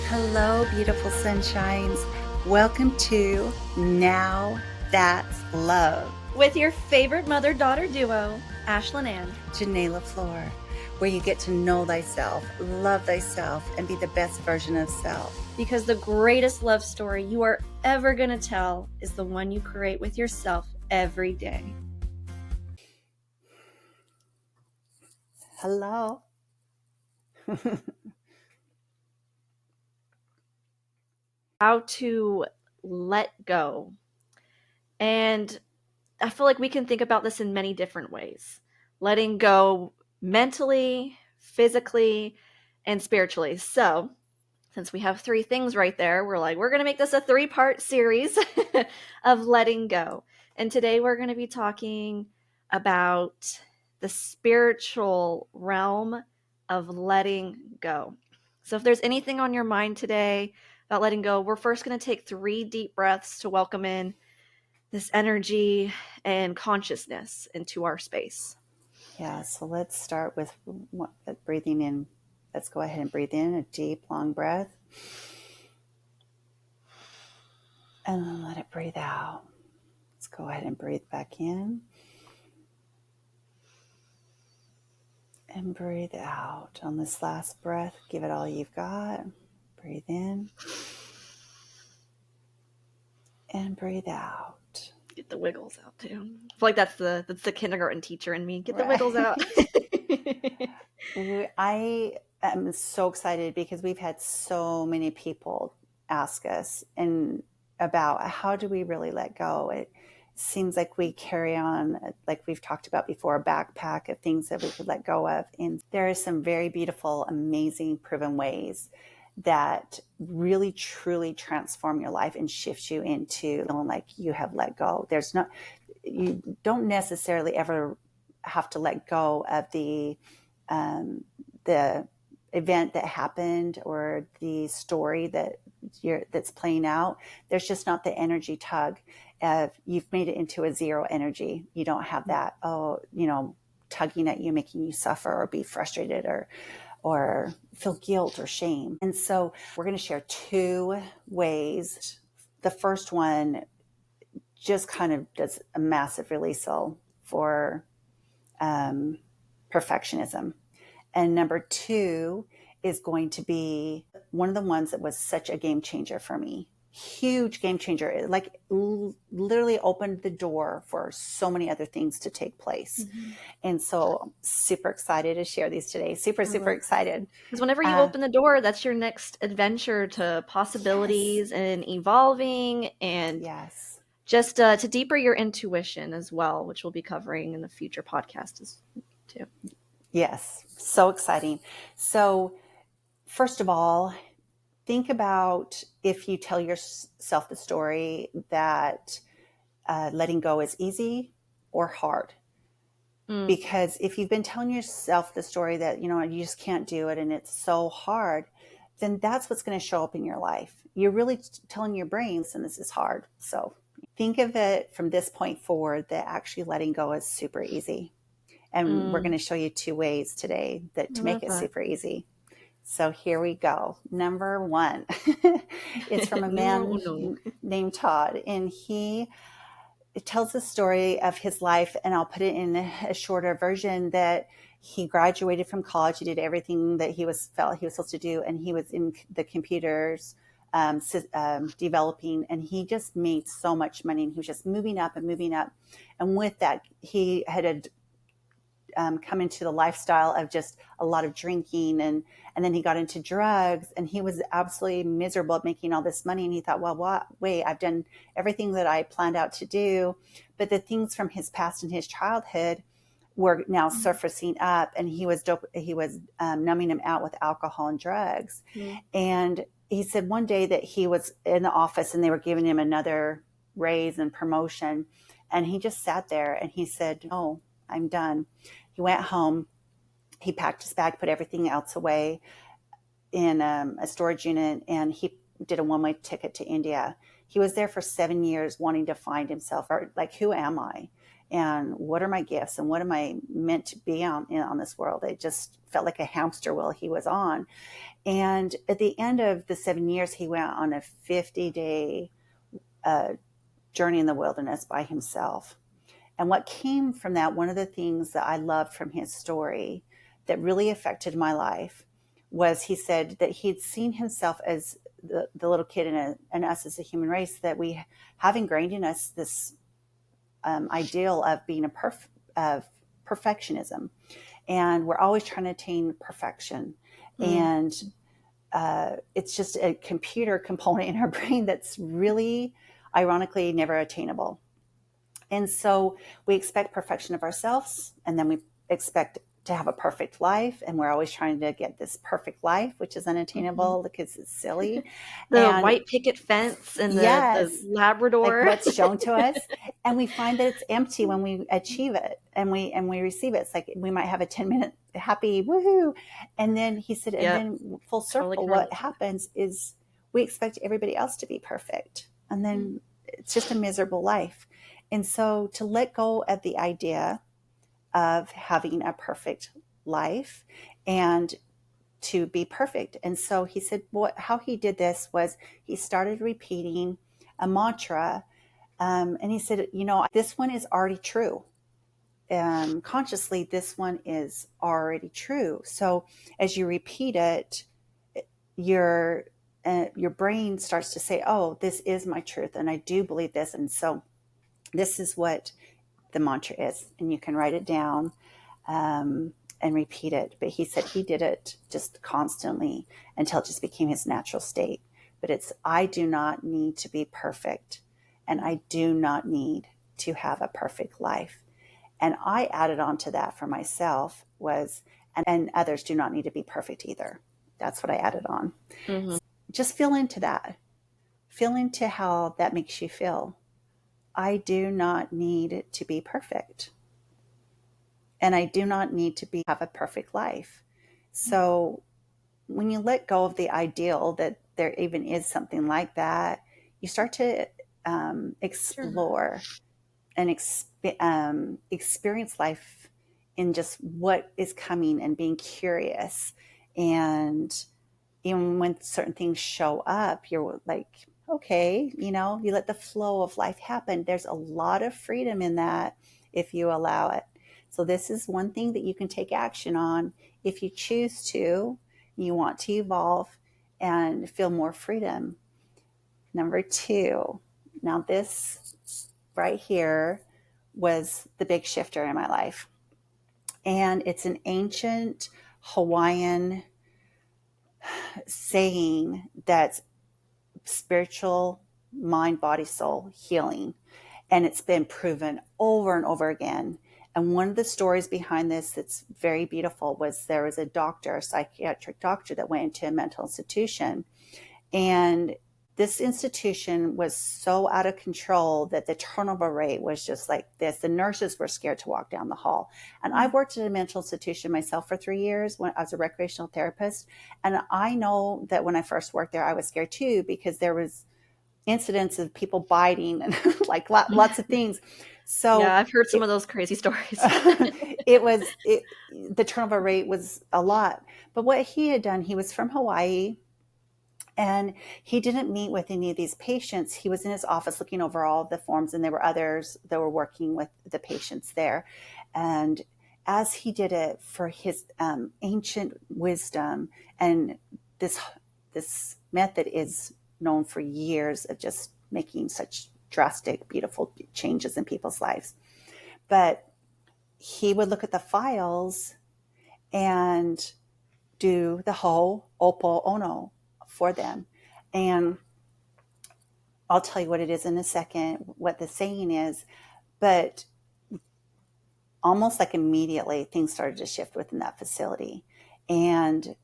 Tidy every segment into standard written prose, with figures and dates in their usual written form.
Hello, beautiful sunshines. Welcome to Now That's Love with your favorite mother-daughter duo, Ashlyn and Janae where you get to know thyself, love thyself, and be the best version of self. Because the greatest love story you are ever going to tell is the one you create with yourself every day. Hello. How to let go. And I feel like we can think about this in many different ways. Letting go mentally, physically, and spiritually. So, since we have three things right there, we're going to make this a 3-part series of letting go. And today we're going to be talking about the spiritual realm of letting go. So if there's anything on your mind today about letting go, we're first going to take 3 deep breaths to welcome in this energy and consciousness into our space. Yeah, so let's start with breathing in. Let's go ahead and breathe in a deep, long breath. And then let it breathe out. Let's go ahead and breathe back in. And breathe out. On this last breath, give it all you've got. Breathe in. And breathe out. Get the wiggles out too. I feel like that's the kindergarten teacher in me. Get the wiggles out. I am so excited because we've had so many people ask us about how do we really let go. It seems like we carry on, like we've talked about before, a backpack of things that we could let go of. And there are some very beautiful, amazing, proven ways that really truly transform your life and shift you into feeling like you have let go. You don't necessarily ever have to let go of the event that happened or the story that's playing out. There's just not the energy tug of you've made it into a zero energy. You don't have that, tugging at you, making you suffer or be frustrated or feel guilt or shame. And so we're going to share 2 ways. The first one just kind of does a massive release for perfectionism. And number 2 is going to be one of the ones that was such a game changer for me. Huge game changer. It literally opened the door for so many other things to take place. Mm-hmm. And so I'm super excited to share these today. Super excited. Because whenever you open the door, that's your next adventure to possibilities and evolving and just to deeper your intuition as well, which we'll be covering in the future podcasts too. Yes, so exciting. So first of all, think about if you tell yourself the story that letting go is easy or hard. Because if you've been telling yourself the story that, you just can't do it and it's so hard, then that's what's going to show up in your life. You're really telling your brain, and this is hard. So think of it from this point forward that actually letting go is super easy. And we're going to show you 2 ways today to make it super easy. So here we go. Number 1, it's from a man named Todd. And it tells the story of his life. And I'll put it in a shorter version that he graduated from college. He did everything that he felt he was supposed to do. And he was in the computers developing. And he just made so much money. And he was just moving up and moving up. And with that, he had come into the lifestyle of just a lot of drinking and then he got into drugs and he was absolutely miserable at making all this money. And he thought, well, wait, I've done everything that I planned out to do. But the things from his past and his childhood were now surfacing up and he was numbing them out with alcohol and drugs. And he said one day that he was in the office and they were giving him another raise and promotion. And he just sat there and he said, "Oh, I'm done." He went home, he packed his bag, put everything else away in a storage unit, and he did a one-way ticket to India. He was there for 7 years wanting to find himself, or like, who am I? and what are my gifts and what am I meant to be on this world. It just felt like a hamster wheel he was on. And at the end of the 7 years, he went on a 50-day journey in the wilderness by himself. And what came from that, one of the things that I loved from his story that really affected my life was he said that he'd seen himself as the little kid and us as a human race, that we have ingrained in us this ideal of being of perfectionism. And we're always trying to attain perfection. And it's just a computer component in our brain that's really, ironically, never attainable. And so we expect perfection of ourselves, and then we expect to have a perfect life, and we're always trying to get this perfect life, which is unattainable because it's silly. The And white picket fence and yes, the Labrador. like what's shown to us, and we find that it's empty when we achieve it and we receive it. It's like we might have a 10-minute happy woohoo, and then he said, and then full circle, Totally what happens is we expect everybody else to be perfect, and then it's just a miserable life. And so to let go of the idea of having a perfect life and to be perfect. And so he said how he did this was he started repeating a mantra. And he said, this one is already true. Consciously, this one is already true. So as you repeat it, your brain starts to say, oh, this is my truth. And I do believe this. And so this is what the mantra is, and you can write it down and repeat it. But he said he did it just constantly until it just became his natural state. But it's, I do not need to be perfect, and I do not need to have a perfect life. And I added on to that for myself was, and others do not need to be perfect either. That's what I added on. Mm-hmm. Just feel into that. Feel into how that makes you feel. I do not need to be perfect. And I do not need to have a perfect life. So when you let go of the ideal that there even is something like that, you start to explore and experience life in just what is coming and being curious. And even when certain things show up, you're like, okay, you let the flow of life happen. There's a lot of freedom in that if you allow it. So this is one thing that you can take action on if you choose to, you want to evolve and feel more freedom. Number 2, now this right here was the big shifter in my life. And it's an ancient Hawaiian saying that's spiritual, mind, body, soul healing. And it's been proven over and over again. And one of the stories behind this that's very beautiful was there was a psychiatric doctor that went into a mental institution. And this institution was so out of control that the turnover rate was just like this. The nurses were scared to walk down the hall. And I've worked at a mental institution myself for 3 years when I was a recreational therapist. And I know that when I first worked there, I was scared too, because there was incidents of people biting and like lots of things. So yeah, I've heard some of those crazy stories. The turnover rate was a lot. But what he had done, he was from Hawaii, and he didn't meet with any of these patients. He was in his office looking over all of the forms, and there were others that were working with the patients there. And as he did it for his ancient wisdom, and this method is known for years of just making such drastic, beautiful changes in people's lives. But he would look at the files and do the Ho'oponopono for them. And I'll tell you what it is in a second, what the saying is. But almost like immediately, things started to shift within that facility. And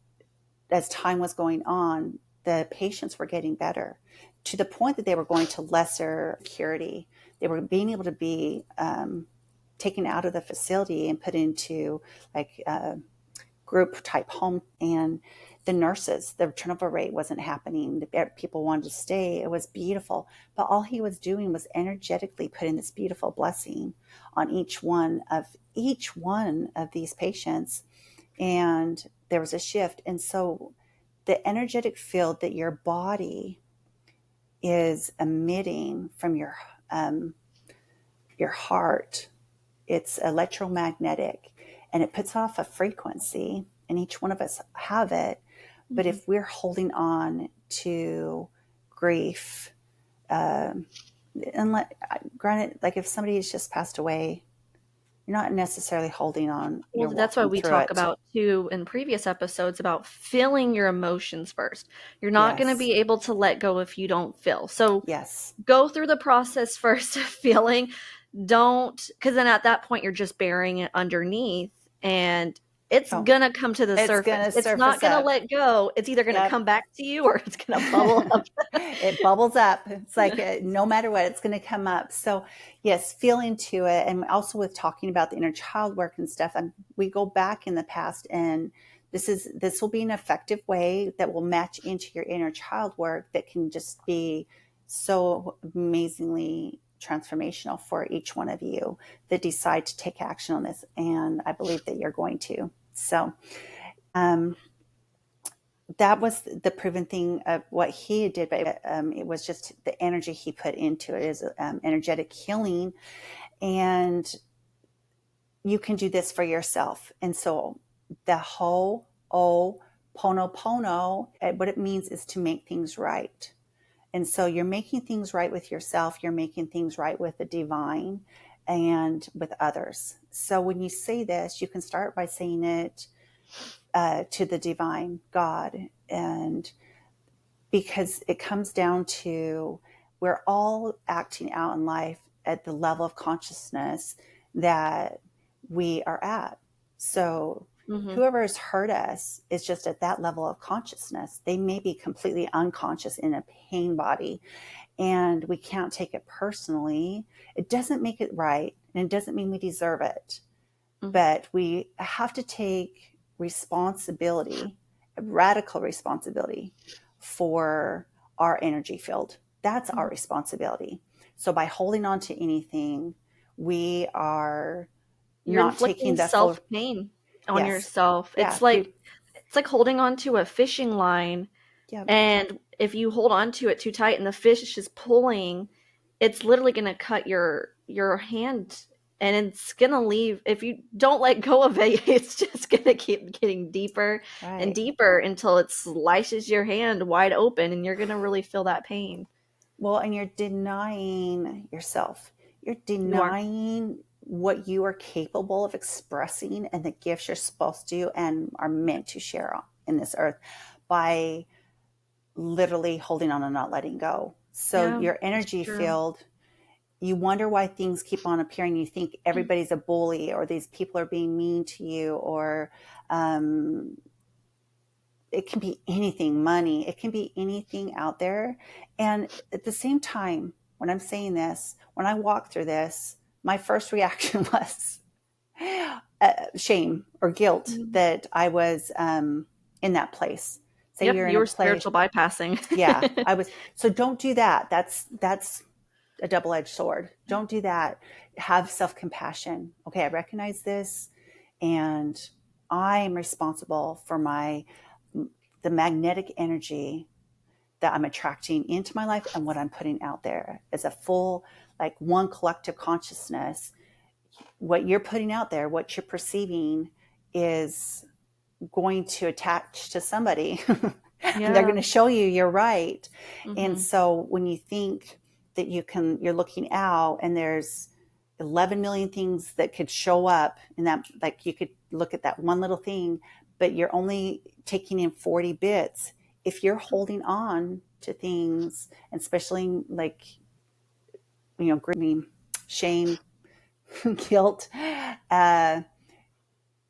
as time was going on, the patients were getting better to the point that they were going to lesser security. They were being able to be taken out of the facility and put into like group type home. And The nurses, the turnover rate wasn't happening. People wanted to stay. It was beautiful. But all he was doing was energetically putting this beautiful blessing on each one of these patients. And there was a shift. And so the energetic field that your body is emitting from your heart, it's electromagnetic, and it puts off a frequency, and each one of us have it. But if we're holding on to grief, and granted, like if somebody has just passed away, you're not necessarily holding on. Well, You're that's why walking we through talk it. about too in previous episodes about feeling your emotions first. You're not going to Yes. be able to let go if you don't feel. So Yes. go through the process first of feeling. Don't, because then at that point you're just burying it underneath, and it's Oh, gonna come to the it's going surface. to It's not surface gonna up. let go. It's either gonna Yep. come back to you or it's gonna bubble up. It bubbles up. It's like no matter what, it's going to come up. So, yes, feel into it. And also with talking about the inner child work and stuff, we go back in the past, and this will be an effective way that will match into your inner child work that can just be so amazingly transformational for each one of you that decide to take action on this. And I believe that you're going to. So, that was the proven thing of what he did, but it was just the energy he put into it is energetic healing. And you can do this for yourself. And so the Ho'oponopono, what it means is to make things right. And so you're making things right with yourself, you're making things right with the divine and with others. So when you say this, you can start by saying it to the divine God. And because it comes down to we're all acting out in life at the level of consciousness that we are at. So whoever has hurt us is just at that level of consciousness. They may be completely unconscious in a pain body, and we can't take it personally. It doesn't make it right, and it doesn't mean we deserve it. But we have to take responsibility, radical responsibility for our energy field. That's our responsibility. So by holding on to anything, we are You're not taking inflicting the full. self-pain on Yes. yourself. Yeah. It's like holding on to a fishing line, Yeah. and if you hold on to it too tight and the fish is pulling, it's literally going to cut your hand, and it's going to leave. If you don't let go of it, it's just going to keep getting deeper and Right. deeper until it slices your hand wide open, and you're going to really feel that pain. Well, and you're denying yourself. You're You are. denying what you are capable of expressing and the gifts you're supposed to and are meant to share in this earth by literally holding on and not letting go. So Yeah, your it's energy true. field, you wonder why things keep on appearing. You think everybody's a bully, or these people are being mean to you, or um, it can be anything, money, it can be anything out there. And at the same time, when I'm saying this, when I walk through this, my first reaction was shame or guilt that I was in that place. Say Yep, you're in you a were place. spiritual bypassing. Yeah, I was. So don't do that. That's a double-edged sword. Don't do that. Have self-compassion. Okay, I recognize this, and I am responsible for the magnetic energy that I'm attracting into my life and what I'm putting out there as a full, like one collective consciousness. What you're putting out there, what you're perceiving, is going to attach to somebody and they're Yeah. going to show you you're right. And Mhm. so when you think that you're looking out and there's 11 million things that could show up in that, like you could look at that one little thing, but you're only taking in 40 bits. If you're holding on to things, and especially like, grief, shame, guilt, uh,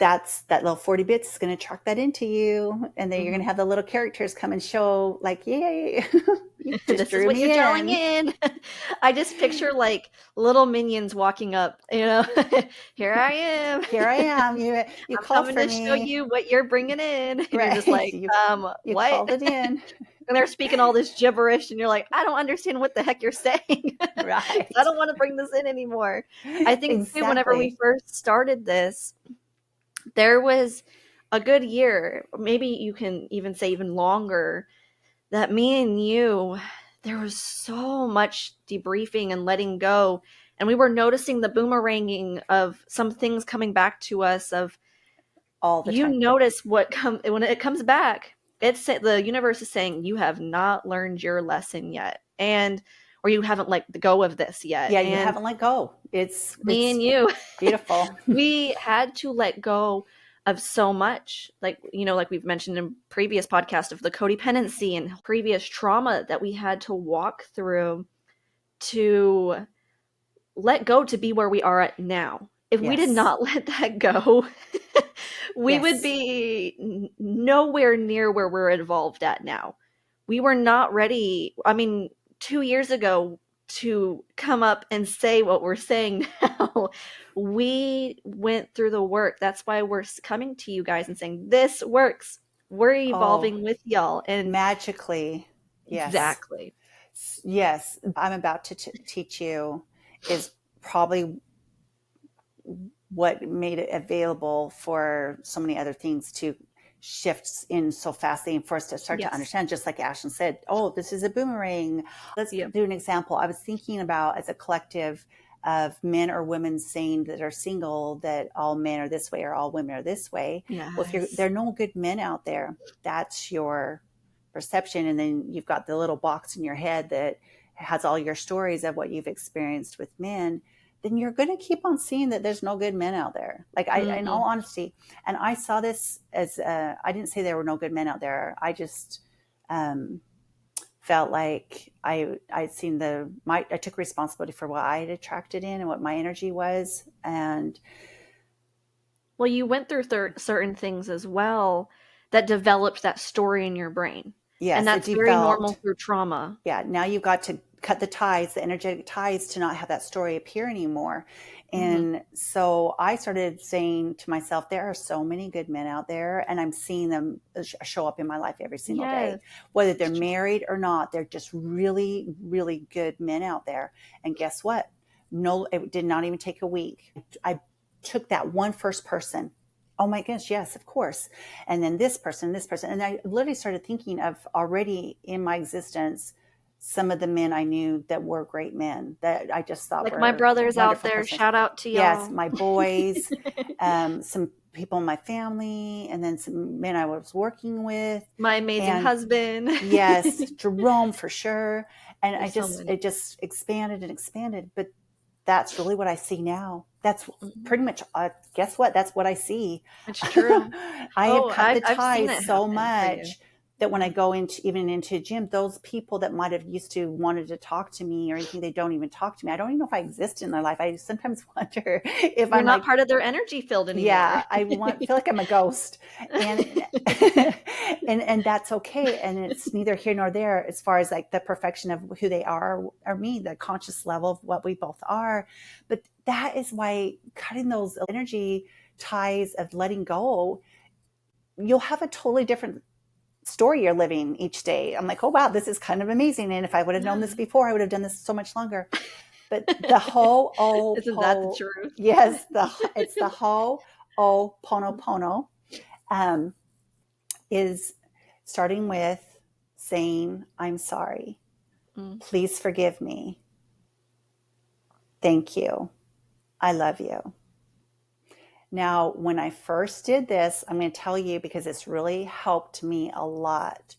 that little 40 bits is going to track that into you. And then you're going to have the little characters come and show like, yay, you just This is drew what me you're drawing in. I just picture like little minions walking up, here I am. Here I am. You I'm called coming for to show me. you what you're bringing in. And you're just Right. like, You what? called it in. And they're speaking all this gibberish, and you're like, I don't understand what the heck you're saying. Right. I don't want to bring this in anymore. I think too, whenever we Exactly. first started this, there was a good year, maybe you can even say even longer, that me and you, there was so much debriefing and letting go. And we were noticing the boomeranging of some things coming back to us of, All the you time. notice when it comes back, the universe is saying you have not learned your lesson yet, or you haven't let go of this yet. Yeah, you And haven't let go. It's me and you, beautiful. we had to let go of so much, like we've mentioned in previous podcasts, of the codependency and previous trauma that we had to walk through to let go to be where we are at now. If we did Yes. not let that go, we would Yes. be nowhere near where we're involved at now. We were not ready. I mean, 2 years ago, to come up and say what we're saying now, we went through the work. That's why we're coming to you guys and saying this works. We're Oh, evolving with y'all. And magically. Yes. exactly. Yes. I'm about to teach you is probably what made it available for so many other things to shift in so fastly and for us to start to Yes. understand, just like Ashlyn said, oh, this is a boomerang. Let's do an example. I was thinking about, as a collective of men or women saying that are single, that all men are this way or all women are this way. Yes. Well, if there are no good men out there, that's your perception. And then you've got the little box in your head that has all your stories of what you've experienced with men, then you're going to keep on seeing that there's no good men out there. Like in all honesty, and I saw this as, I didn't say there were no good men out there. I just felt like I'd seen I took responsibility for what I had attracted in and what my energy was. And well, you went through certain things as well that developed that story in your brain. yes, and that's very normal through trauma. Yeah. Now you've got to cut the ties, the energetic ties, to not have that story appear anymore. And so I started saying to myself, there are so many good men out there, and I'm seeing them show up in my life every single day, whether they're married or not. They're just really, really good men out there. And guess what? No, it did not even take a week. I took that one first person. Oh my goodness, yes, of course. And then this person. And I literally started thinking of already in my existence some of the men I knew that were great men that I just thought like were my brothers out there. persons. Shout out to y'all. Yes, my boys, some people in my family, and then some men I was working with. My amazing husband. Yes, Jerome for sure. And There's it just expanded and expanded. But that's really what I see now. That's pretty much, guess what? That's what I see. It's true. I have cut the ties so happen much that when I go even into a gym, those people that might have used to wanted to talk to me or anything, they don't even talk to me. I don't even know if I exist in their life. I sometimes wonder if you're not part of their energy field anymore. Yeah, I feel like I'm a ghost, and and that's okay. And it's neither here nor there as far as like the perfection of who they are or me, the conscious level of what we both are. But that is why cutting those energy ties of letting go, you'll have a totally different story you're living each day. I'm like, oh wow, this is kind of amazing. And if I would have known this before, I would have done this so much longer. But the isn't that the truth? Yes, it's the Ho'oponopono is starting with saying, I'm sorry. Please forgive me. Thank you. I love you. Now, when I first did this, I'm going to tell you because it's really helped me a lot.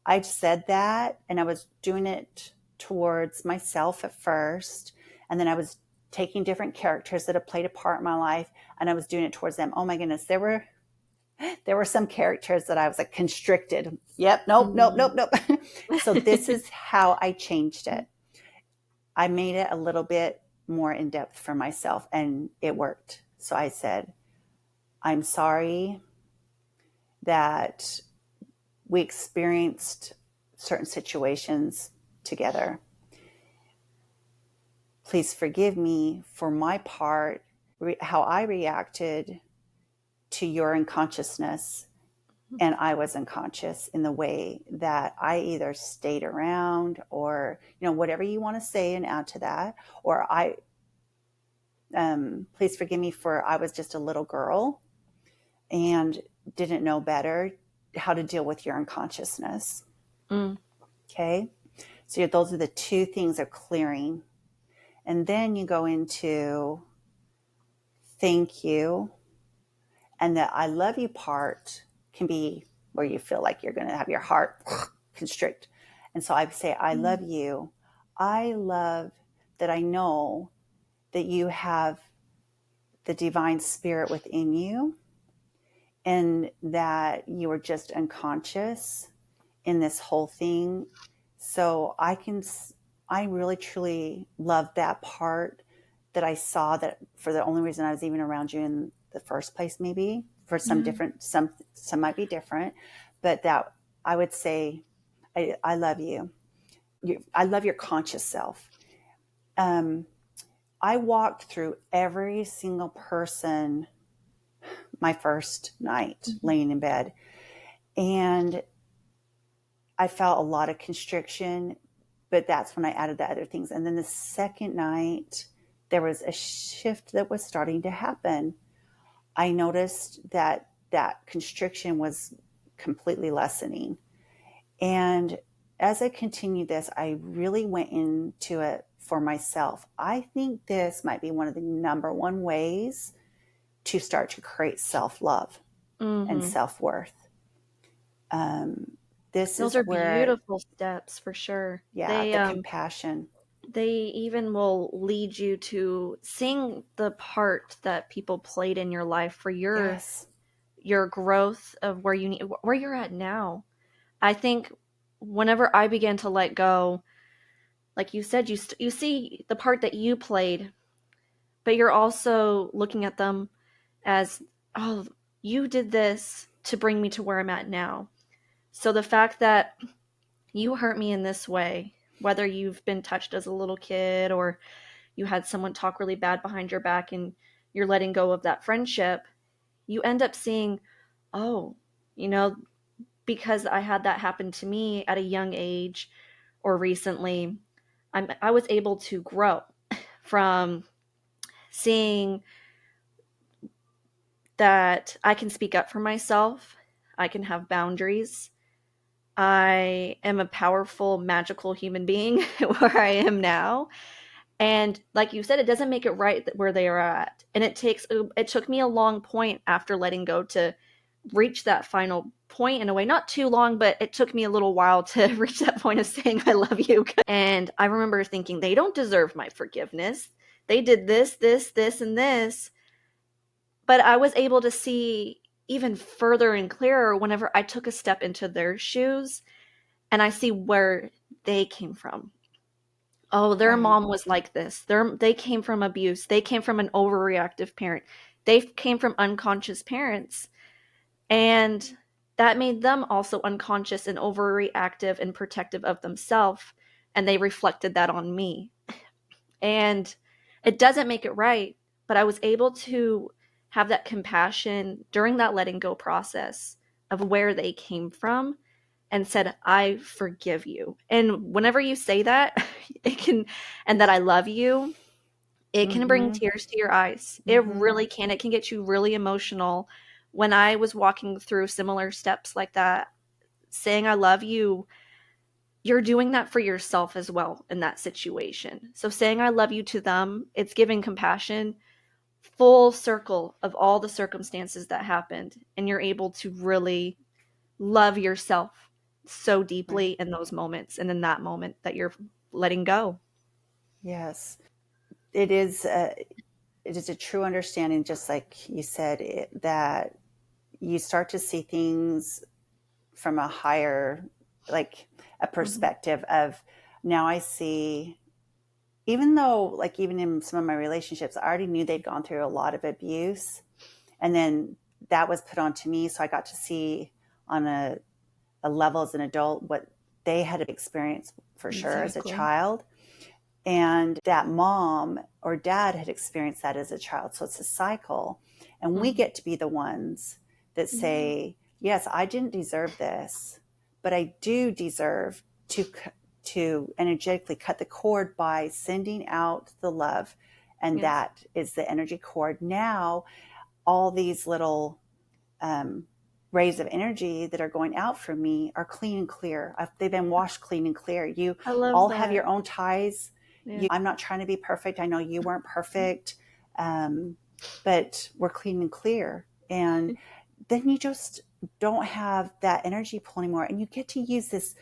I said that and I was doing it towards myself at first. And then I was taking different characters that have played a part in my life and I was doing it towards them. Oh my goodness. There were some characters that I was like constricted. Yep. Nope. So this is how I changed it. I made it a little bit more in depth for myself and it worked. So I said, I'm sorry that we experienced certain situations together. Please forgive me for my part, how I reacted to your unconsciousness, and I was unconscious in the way that I either stayed around, or whatever you want to say and add to that, or please forgive me for I was just a little girl and didn't know better how to deal with your unconsciousness. Mm. Okay, so those are the two things of clearing, and then you go into thank you, and the I love you part can be where you feel like you're going to have your heart constrict. And so I say, I love you. I love that I know that you have the divine spirit within you, and that you are just unconscious in this whole thing. So I really truly love that part, that I saw that for the only reason I was even around you in the first place, maybe for some different, some might be different, but that I would say, I love you. I love your conscious self. I walked through every single person my first night laying in bed, and I felt a lot of constriction, but that's when I added the other things. And then the second night, there was a shift that was starting to happen. I noticed that that constriction was completely lessening. And as I continued this, I really went into it for myself. I think this might be one of the number one ways to start to create self-love and self-worth. This Those is are where, beautiful steps for sure. yeah, the compassion. They even will lead you to seeing the part that people played in your life for Yes. your growth of where you're at now. I think whenever I began to let go, like you said, you see the part that you played, but you're also looking at them as, oh, you did this to bring me to where I'm at now. So the fact that you hurt me in this way, whether you've been touched as a little kid or you had someone talk really bad behind your back and you're letting go of that friendship, you end up seeing, oh, you know, because I had that happen to me at a young age or recently, I was able to grow from seeing that I can speak up for myself, I can have boundaries. I am a powerful, magical human being where I am now. And like you said, it doesn't make it right where they are at. And it took me a long point after letting go to reach that final point in a way. Not too long, but it took me a little while to reach that point of saying I love you. And I remember thinking they don't deserve my forgiveness. They did this, this, this, and this. But I was able to see even further and clearer whenever I took a step into their shoes and I see where they came from. Oh, their Right. mom was like this. They came from abuse. They came from an overreactive parent. They came from unconscious parents. And that made them also unconscious and overreactive and protective of themselves. And they reflected that on me. And it doesn't make it right, but I was able to have that compassion during that letting go process of where they came from and said, I forgive you. And whenever you say that, it can, and that I love you, it can bring Mm-hmm. tears to your eyes. It Mm-hmm. really can. It can get you really emotional. When I was walking through similar steps like that, saying I love you, you're doing that for yourself as well in that situation. So saying I love you to them, it's giving compassion, full circle of all the circumstances that happened. And you're able to really love yourself so Right. deeply in those moments and in that moment that you're letting go. Yes. It is. It is a true understanding, just like you said, that you start to see things from a higher, like a Mm-hmm. perspective of, now I see, even though, like, even in some of my relationships, I already knew they'd gone through a lot of abuse. And then that was put onto me. So I got to see on a level as an adult what they had experienced for sure as a child. And that mom or dad had experienced that as a child. So it's a cycle. And we get to be the ones that say, yes, I didn't deserve this, but I do deserve to energetically cut the cord by sending out the love. And that is the energy cord. Now, all these little rays of energy that are going out from me are clean and clear. They've been washed clean and clear. You all have your own ties. I'm not trying to be perfect. I know you weren't perfect, but we're clean and clear. And then you just don't have that energy pull anymore. And you get to use this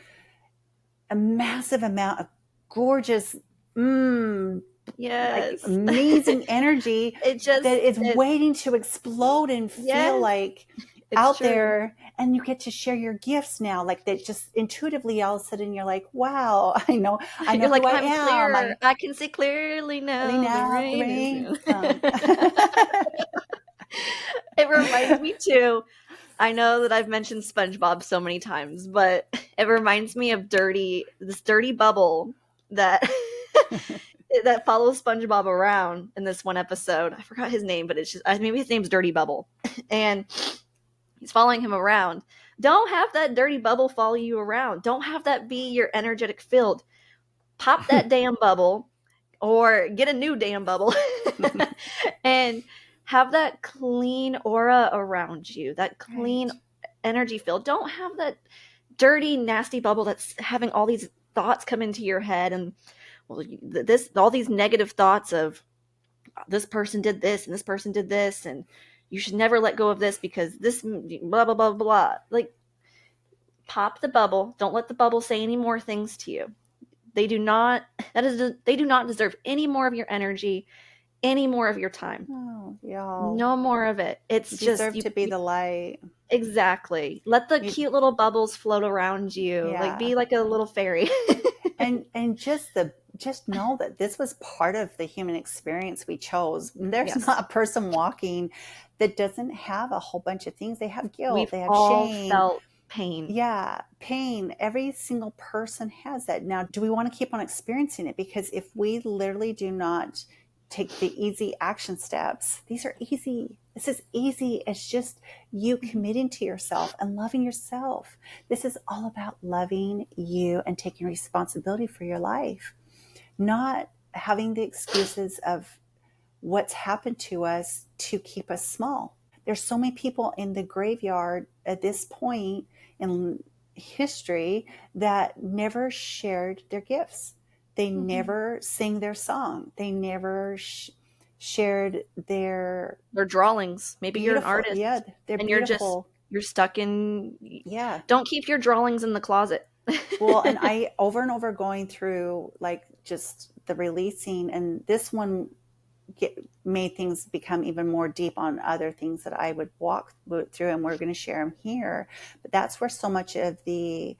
a massive amount of gorgeous, like amazing energy that is waiting to explode and feel like out there. And you get to share your gifts now, like that. Just intuitively, all of a sudden, you're like, "Wow, I know You're like, who I I'm am. Clear. I can see clearly now. The rain. It reminds me too. I know that I've mentioned SpongeBob so many times, but it reminds me of this dirty bubble that that follows SpongeBob around in this one episode. I forgot his name, but it's just maybe his name's Dirty Bubble, and he's following him around. Don't have that dirty bubble follow you around. Don't have that be your energetic field. Pop that damn bubble, or get a new damn bubble, and have that clean aura around you, that clean energy field. Don't have that dirty, nasty bubble that's having all these thoughts come into your head, and all these negative thoughts of this person did this and this person did this, and you should never let go of this because this blah blah blah blah. Like, pop the bubble. Don't let the bubble say any more things to you. They do not deserve any more of your energy, any more of your time. Oh, y'all. No more of it. It's you deserve to be the light. Exactly. Let the cute little bubbles float around you. Like, be like a little fairy. and just know that this was part of the human experience we chose. There's not a person walking that doesn't have a whole bunch of things. They have guilt. They have all shame. Felt pain. Yeah, pain. Every single person has that. Now, do we want to keep on experiencing it? Because if we literally do not take the easy action steps, these are easy. This is easy. It's just you committing to yourself and loving yourself. This is all about loving you and taking responsibility for your life, not having the excuses of what's happened to us to keep us small. There's so many people in the graveyard at this point in history that never shared their gifts. They never sing their song. They never shared their drawings. Maybe you're an artist. Yeah, they're and beautiful. You're stuck in. Yeah. Don't keep your drawings in the closet. Well, and I over and over going through like just the releasing, and this one made things become even more deep on other things that I would walk through, and we're going to share them here. But that's where so much of the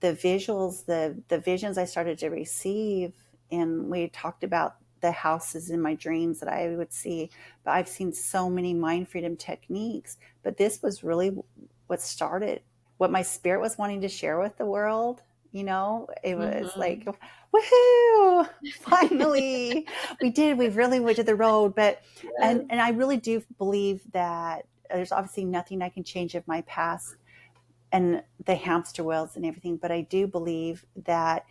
visuals, the visions I started to receive, and we talked about the houses in my dreams that I would see, but I've seen so many mind freedom techniques, but this was really what started, what my spirit was wanting to share with the world. You know, it was like, woohoo, finally, we really went to the road. But, and I really do believe that there's obviously nothing I can change of my past and the hamster wheels and everything. But I do believe that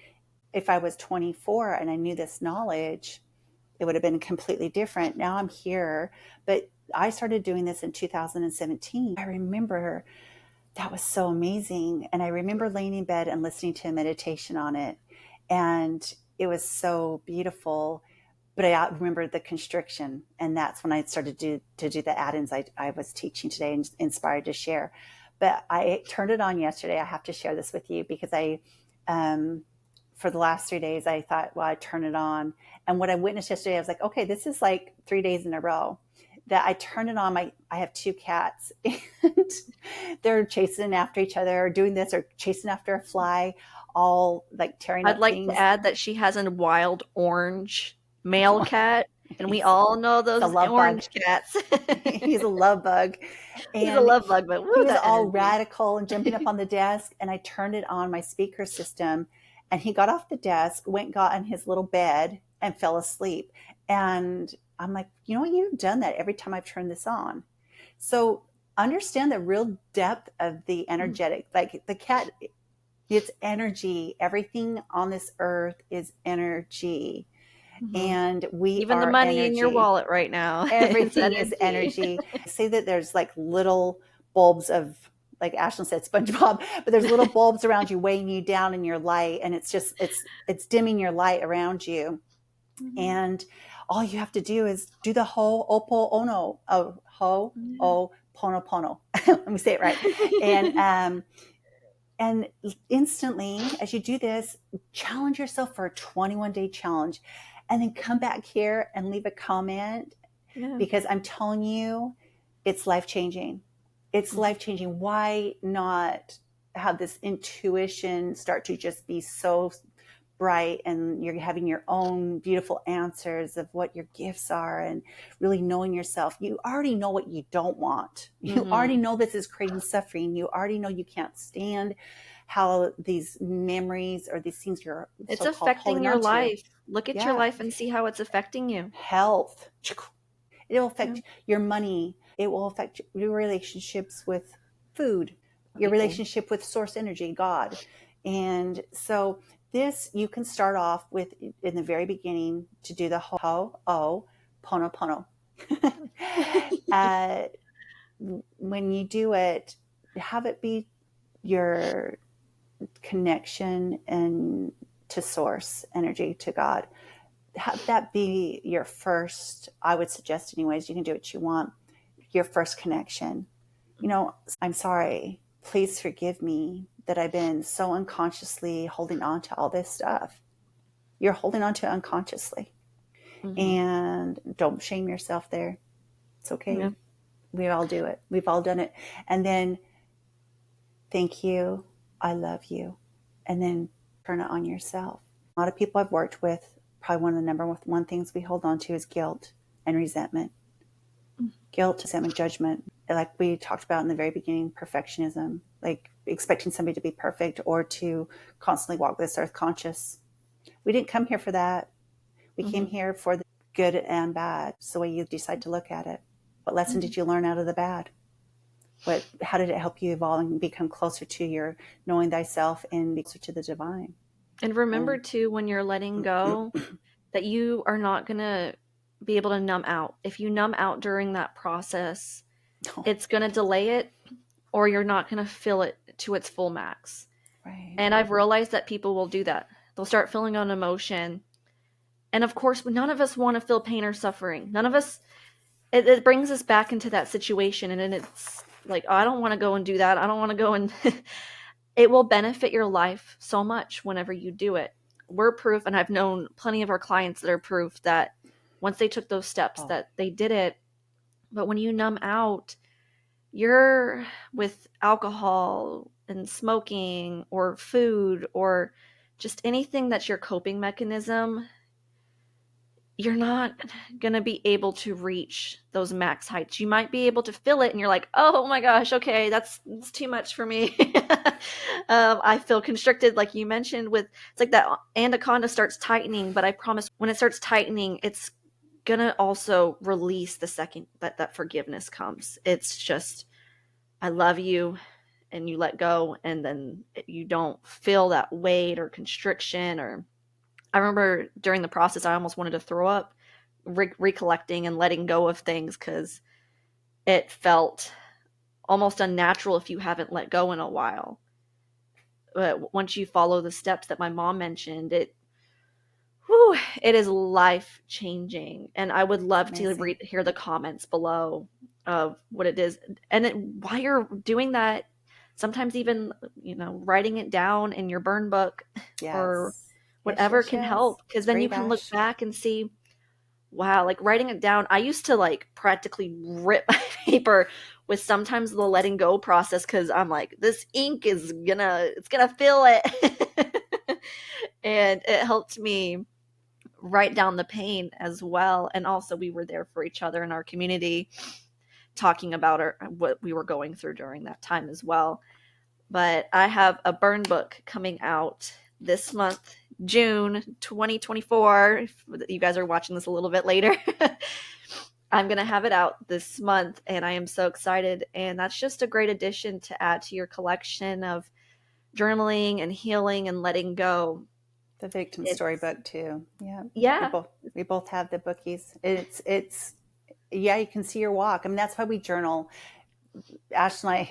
if I was 24 and I knew this knowledge, it would have been completely different. Now I'm here, but I started doing this in 2017. I remember that was so amazing. And I remember laying in bed and listening to a meditation on it. And it was so beautiful. But I remember the constriction. And that's when I started to do the add-ins I was teaching today and inspired to share. But I turned it on yesterday. I have to share this with you because for the last 3 days, I thought, well, I'd turn it on. And what I witnessed yesterday, I was like, okay, this is like 3 days in a row that I turned it on. I have 2 cats and they're chasing after each other or doing this or chasing after a fly, all like tearing up things. I'd like to add that she has a wild orange male cat And we all know He's a those love bug. orange cats. He's a love bug. He's a And love bug, but he woo, was that all energy. radical and jumping up on the desk. And I turned it on my speaker system. And he got off the desk, went, got in his little bed, and fell asleep. And I'm like, you know what? You've done that every time I've turned this on. So understand the real depth of the energetic. Like the cat, it's energy. Everything on this earth is energy. And we Even the are money energy. in your wallet right now. Everything is energy. Say that there's like little bulbs of, like Ashlyn said, SpongeBob, but there's little bulbs around you weighing you down in your light, and it's just it's dimming your light around you. And all you have to do is do the ho'oponopono, ho'oponopono. Let me say it right. And instantly, as you do this, challenge yourself for a 21-day challenge, and then come back here and leave a comment, because I'm telling you, it's life-changing. It's life-changing. Why not have this intuition start to just be so bright, and you're having your own beautiful answers of what your gifts are, and really knowing yourself. You already know what you don't want. You already know this is creating suffering. You already know you can't stand how these memories or these things you're it's affecting your life. Look at your life and see how it's affecting you. Health. It will affect your money. It will affect your relationships with food, your relationship with source energy, God. And so this, you can start off with, in the very beginning, to do the ho'oponopono. When you do it, have it be your connection and to source energy, to God. Have that be your first, I would suggest anyways, you can do what you want, your first connection. You know, I'm sorry, please forgive me that I've been so unconsciously holding on to all this stuff. You're holding on to it unconsciously. And don't shame yourself there. It's okay. We all do it. We've all done it. And then, thank you, I love you. And then turn it on yourself. A lot of people I've worked with, probably one of the number one things we hold on to is guilt and resentment. Guilt, resentment, judgment. Like we talked about in the very beginning, perfectionism, like expecting somebody to be perfect or to constantly walk this earth conscious. We didn't come here for that. We came here for the good and bad. It's the way you decide to look at it. What lesson did you learn out of the bad? How did it help you evolve and become closer to your knowing thyself and be closer to the divine? And remember too, when you're letting go, that you are not going to be able to numb out. If you numb out during that process, it's going to delay it, or you're not going to feel it to its full max. Right. And I've realized that people will do that. They'll start feeling an emotion. And of course, none of us want to feel pain or suffering. None of us, it brings us back into that situation. And then it's like, oh, I don't want to go and do that. I don't want to go and it will benefit your life so much whenever you do it. We're proof, and I've known plenty of our clients that are proof that once they took those steps that they did it. But when you numb out, you're with alcohol and smoking or food or just anything that's your coping mechanism, you're not going to be able to reach those max heights. You might be able to feel it and you're like, oh my gosh, okay, that's too much for me. I feel constricted, like you mentioned, with it's like that anaconda starts tightening, but I promise when it starts tightening, it's going to also release the second that forgiveness comes. It's just, I love you, and you let go, and then you don't feel that weight or constriction. Or I remember during the process, I almost wanted to throw up, recollecting and letting go of things, because it felt almost unnatural if you haven't let go in a while. But once you follow the steps that my mom mentioned, it is life changing. And I would love to hear the comments below of what it is. And while you're doing that, sometimes even, writing it down in your burn book or whatever can help. Because then you can look back and see, wow, like writing it down. I used to like practically rip my paper with sometimes the letting go process, because I'm like, this ink is it's gonna fill it. And it helped me write down the pain as well. And also we were there for each other in our community, talking about what we were going through during that time as well. But I have a burn book coming out this month, June 2024. If you guys are watching this a little bit later, I'm going to have it out this month, and I am so excited. And that's just a great addition to add to your collection of journaling and healing and letting go. The victim storybook too. Yeah. Yeah. We both have the bookies. It's yeah, you can see your walk. I mean, that's why we journal. Ash and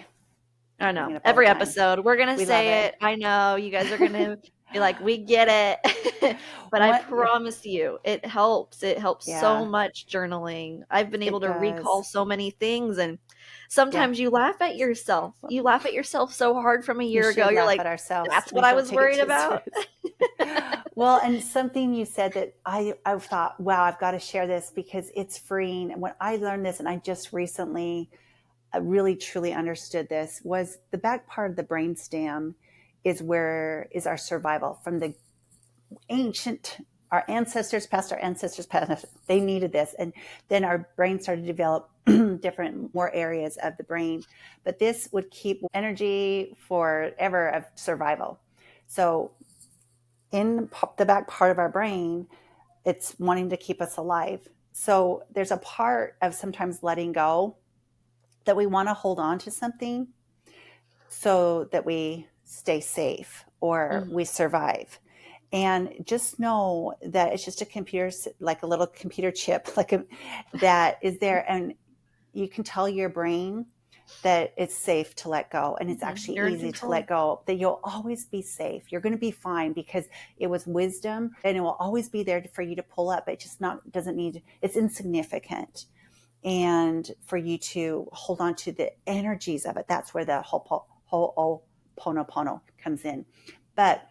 I know. Every episode, we're going to say it. I know. You guys are going to be like, we get it. But I promise you, it helps. It helps so much, journaling. I've been able to recall so many things. And sometimes you laugh at yourself. You laugh at yourself so hard from a year ago. You're like, that's what I was worried about. Well, and something you said that I thought, wow, I've got to share this because it's freeing. And when I learned this, and I just recently really truly understood this, was the back part of the brainstem is our survival from the ancient, our ancestors past, they needed this. And then our brain started to develop different, more areas of the brain, but this would keep energy forever of survival. So in the back part of our brain, it's wanting to keep us alive. So there's a part of sometimes letting go that we want to hold on to something so that we stay safe or we survive. And just know that it's just a computer, like a little computer chip, that is there. And you can tell your brain that it's safe to let go. And it's actually easy to let go, that you'll always be safe. You're going to be fine because it was wisdom, and it will always be there for you to pull up. It just it's insignificant. And for you to hold on to the energies of it, that's where the Ho'oponopono comes in. But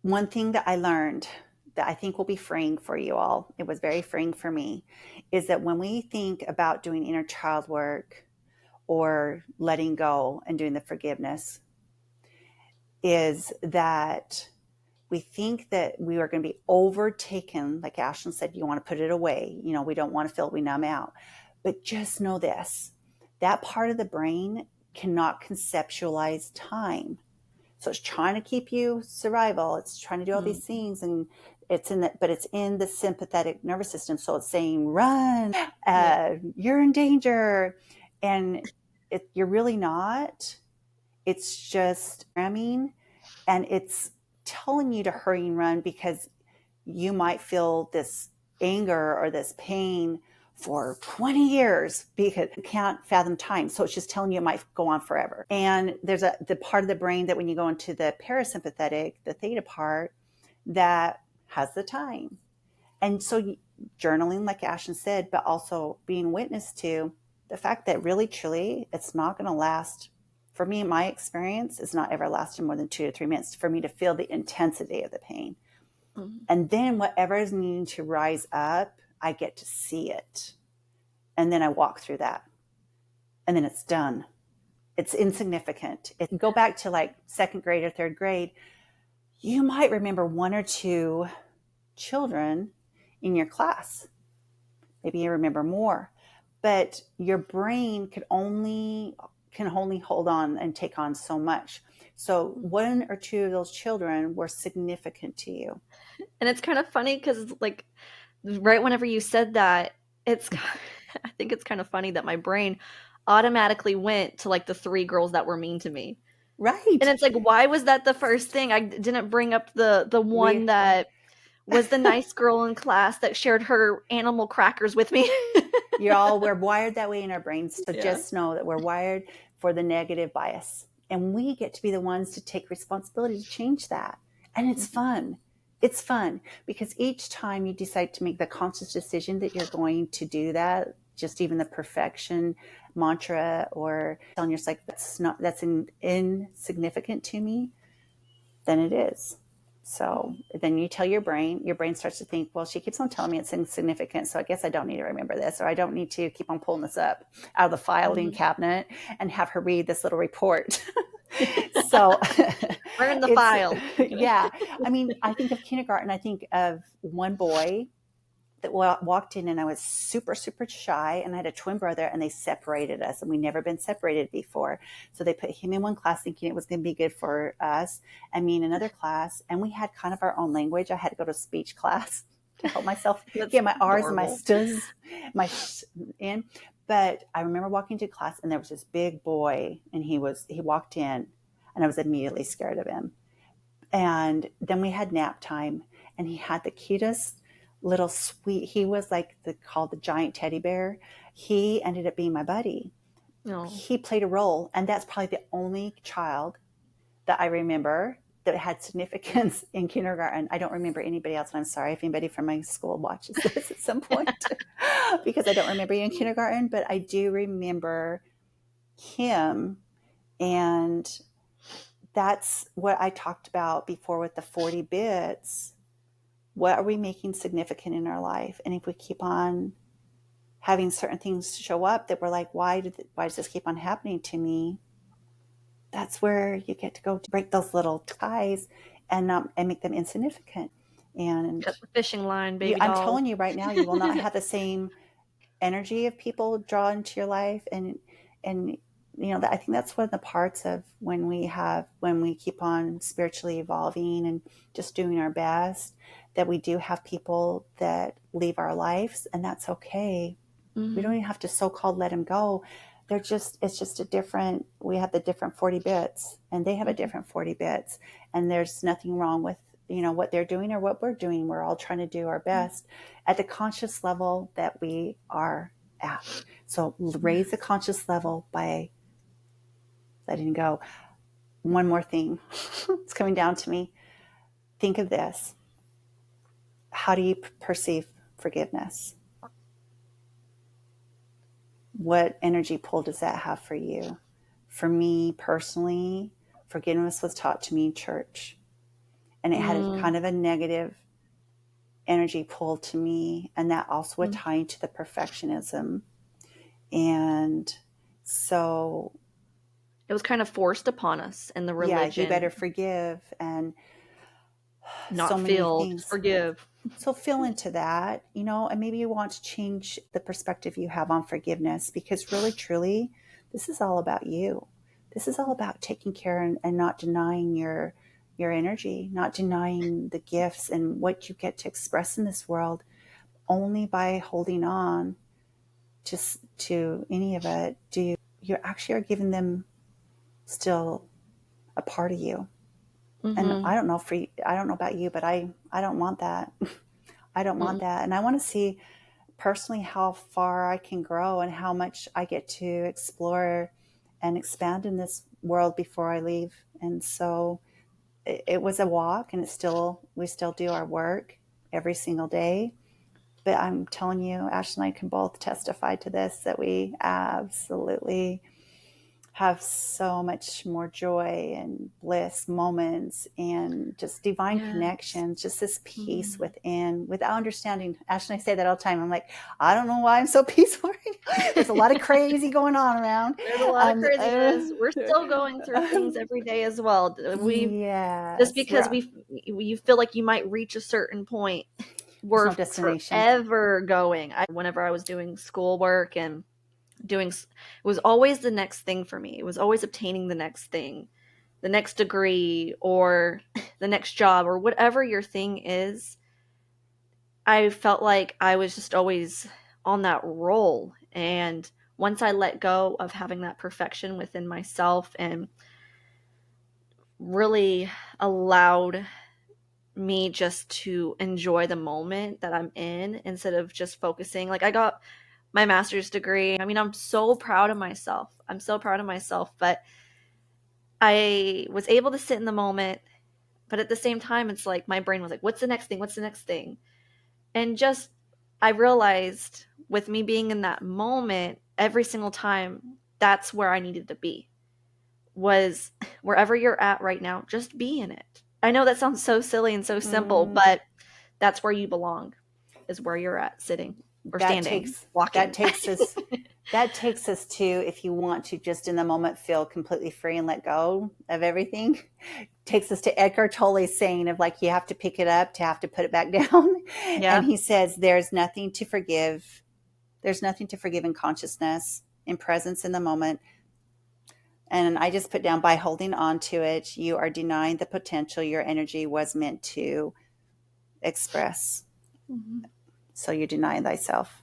one thing that I learned that I think will be freeing for you all, it was very freeing for me, is that when we think about doing inner child work or letting go and doing the forgiveness, is that we think that we are going to be overtaken. Like Ashlyn said, you want to put it away. We don't want to feel it, we numb out. But just know this, that part of the brain cannot conceptualize time. So it's trying to keep you survival. It's trying to do all these things, and it's in the sympathetic nervous system. So it's saying, run, you're in danger. And you're really not. It's just ramming, and it's telling you to hurry and run because you might feel this anger or this pain for 20 years because you can't fathom time. So it's just telling you it might go on forever. And there's the part of the brain that when you go into the parasympathetic, the theta part, that has the time. And so journaling, like Ashlyn said, but also being witness to the fact that really, truly, it's not going to last. For me, my experience is not ever lasting more than 2 to 3 minutes for me to feel the intensity of the pain. And then whatever is needing to rise up, I get to see it. And then I walk through that. And then it's done. It's insignificant. If you go back to like second grade or third grade, you might remember 1 or 2 children in your class. Maybe you remember more. But your brain can only hold on and take on so much. So 1 or 2 of those children were significant to you. And it's kind of funny because like right whenever you said that, I think it's kind of funny that my brain automatically went to like the 3 girls that were mean to me. Right. And it's like, why was that the first thing? I didn't bring up the one that was the nice girl in class that shared her animal crackers with me. We're wired that way in our brains. So just know that we're wired for the negative bias. And we get to be the ones to take responsibility to change that. And it's fun. It's fun because each time you decide to make the conscious decision that you're going to do that, just even the perfection mantra or telling yourself that's insignificant to me, then it is. So then you tell your brain starts to think, well, she keeps on telling me it's insignificant, so I guess I don't need to remember this, or I don't need to keep on pulling this up out of the filing cabinet and have her read this little report. So Burn the it's, file. yeah. I mean, I think of kindergarten. I think of one boy that walked in, and I was super, super shy, and I had a twin brother, and they separated us, and we never been separated before. So they put him in one class thinking it was going to be good for us, and me in another class. And we had kind of our own language. I had to go to speech class to help myself get my R's and my st's, my sh in. But I remember walking to class, and there was this big boy, and he walked in, and I was immediately scared of him. And then we had nap time, and he had the cutest little sweet, he was like called the giant teddy bear. He ended up being my buddy. Oh. He played a role, and that's probably the only child that I remember that had significance in kindergarten. I don't remember anybody else, and I'm sorry if anybody from my school watches this at some point because I don't remember you in kindergarten, but I do remember him. And that's what I talked about before with the 40 bits. What are we making significant in our life? And if we keep on having certain things show up that we're like, why does this keep on happening to me? That's where you get to go to break those little ties and make them insignificant. And cut the fishing line, baby doll. I'm telling you right now, you will not have the same energy of people draw into your life. And you know, I think that's one of the parts of when we keep on spiritually evolving and just doing our best, that we do have people that leave our lives, and that's okay. We don't even have to so-called let them go. It's just a different, we have the different 40 bits, and they have a different 40 bits, and there's nothing wrong with, you know, what they're doing or what we're doing. We're all trying to do our best at the conscious level that we are at. So raise the conscious level by letting go. One more thing. It's coming down to me. Think of this. How do you perceive forgiveness? What energy pull does that have for you? For me personally, forgiveness was taught to me in church, and it had kind of a negative energy pull to me, and that also would tie into the perfectionism. And so it was kind of forced upon us in the religion. Yeah, you better forgive and not so many feel, things. forgive. So feel into that, you know, and maybe you want to change the perspective you have on forgiveness, because really, truly, this is all about you. This is all about taking care and not denying your energy, not denying the gifts and what you get to express in this world. Only by holding on to any of it do you actually are giving them still a part of you. And I don't know about you, but I don't want that. I don't want that. And I want to see personally how far I can grow and how much I get to explore and expand in this world before I leave. And so it was a walk, and we still do our work every single day. But I'm telling you, Ashlyn and I can both testify to this, that we absolutely have so much more joy and bliss moments and just divine connections, just this peace within, without understanding. Ashley and I say that all the time. I'm like, I don't know why I'm so peaceful right now. There's a lot of crazy going on around. There's a lot of craziness. We're still going through things every day as well. Just because you feel like you might reach a certain point, we're forever going. Whenever I was doing schoolwork and it was always the next thing for me. It was always obtaining the next thing, the next degree, or the next job, or whatever your thing is. I felt like I was just always on that roll. And once I let go of having that perfection within myself and really allowed me just to enjoy the moment that I'm in, instead of just focusing, like I got my master's degree. I mean, I'm so proud of myself. But I was able to sit in the moment. But at the same time, it's like my brain was like, what's the next thing? What's the next thing? And just, I realized with me being in that moment every single time, that's where I needed to be. Was wherever you're at right now, just be in it. I know that sounds so silly and so simple, but that's where you belong, is where you're at, sitting. or that standing, takes walking. that takes us to, if you want to just in the moment feel completely free and let go of everything, takes us to Eckhart Tolle's saying of like, you have to pick it up to have to put it back down. Yeah. And he says, there's nothing to forgive. There's nothing to forgive in consciousness, in presence in the moment. And I just put down, by holding on to it, you are denying the potential your energy was meant to express. Mm-hmm. So you deny thyself.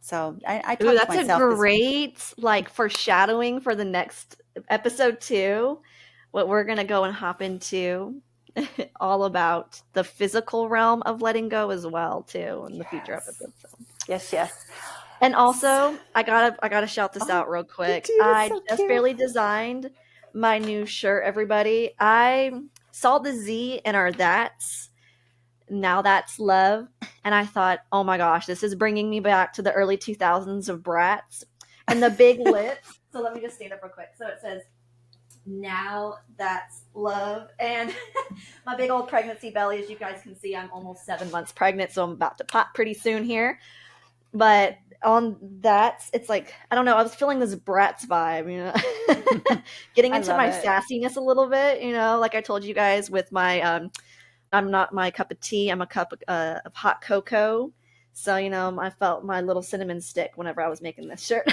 So I Ooh, talk to that's a myself this. great like foreshadowing for the next episode 2. What we're gonna go and hop into all about the physical realm of letting go as well too in the future episodes. So. Yes. And also, I gotta shout this out real quick. Dude, it's I so just cute. barely designed my new shirt, everybody. I saw the Z in our That's Now That's Love, and I thought, oh my gosh, this is bringing me back to the early 2000s of Bratz and the big lips. So let me just stand up real quick. So it says, Now That's Love, and my big old pregnancy belly, as you guys can see, I'm almost 7 months pregnant, so I'm about to pop pretty soon here. But on that, it's like, I don't know, I was feeling this Bratz vibe, you know, getting into my sassiness a little bit, you know, like I told you guys with my, I'm not my cup of tea, I'm a cup of hot cocoa. So, you know, I felt my little cinnamon stick whenever I was making this shirt.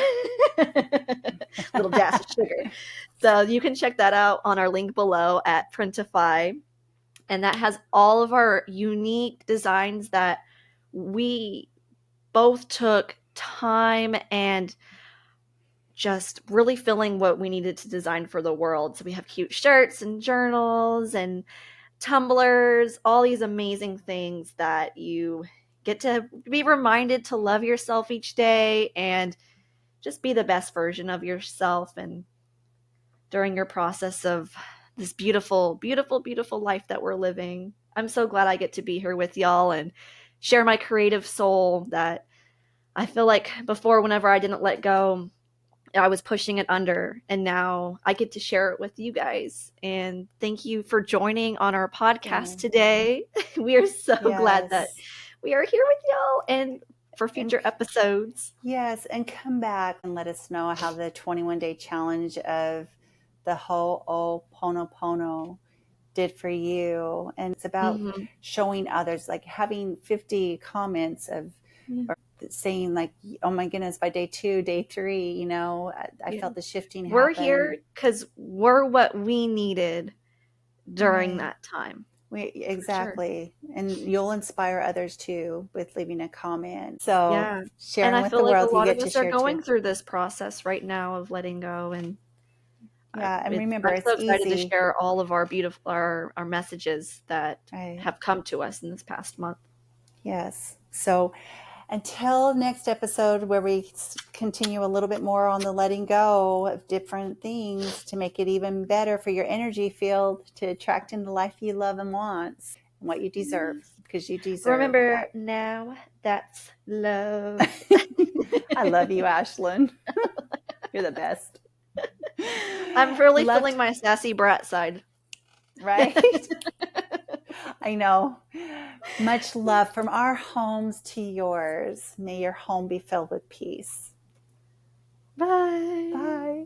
Little dash of sugar. So you can check that out on our link below at Printify. And that has all of our unique designs that we both took time and just really feeling what we needed to design for the world. So we have cute shirts and journals and tumblers, all these amazing things that you get to be reminded to love yourself each day and just be the best version of yourself. And during your process of this beautiful, beautiful, beautiful life that we're living, I'm so glad I get to be here with y'all and share my creative soul that I feel like before, whenever I didn't let go, I was pushing it under, and now I get to share it with you guys. And thank you for joining on our podcast today. We are so glad that we are here with y'all and for future episodes. Yes, and come back and let us know how the 21-day challenge of the Ho'oponopono did for you. And it's about showing others, like having 50 comments of or saying like, oh my goodness, by day 2, day 3, you know, I felt the shifting happen. We're here because we're what we needed during that time. Exactly. Sure. And you'll inspire others too with leaving a comment. So sharing and I with feel the like world, a lot you of get us to are share going too. through this process right now of letting go. And and remember, I'm it's so excited easy to share all of our beautiful our messages that have come to us in this past month. Yes. So until next episode, where we continue a little bit more on the letting go of different things to make it even better for your energy field to attract in the life you love and want and what you deserve, because you deserve. Remember, now that's love. I love you, Ashlyn. You're the best. I'm really feeling my sassy brat side. Right? I know. Much love from our homes to yours. May your home be filled with peace. Bye. Bye.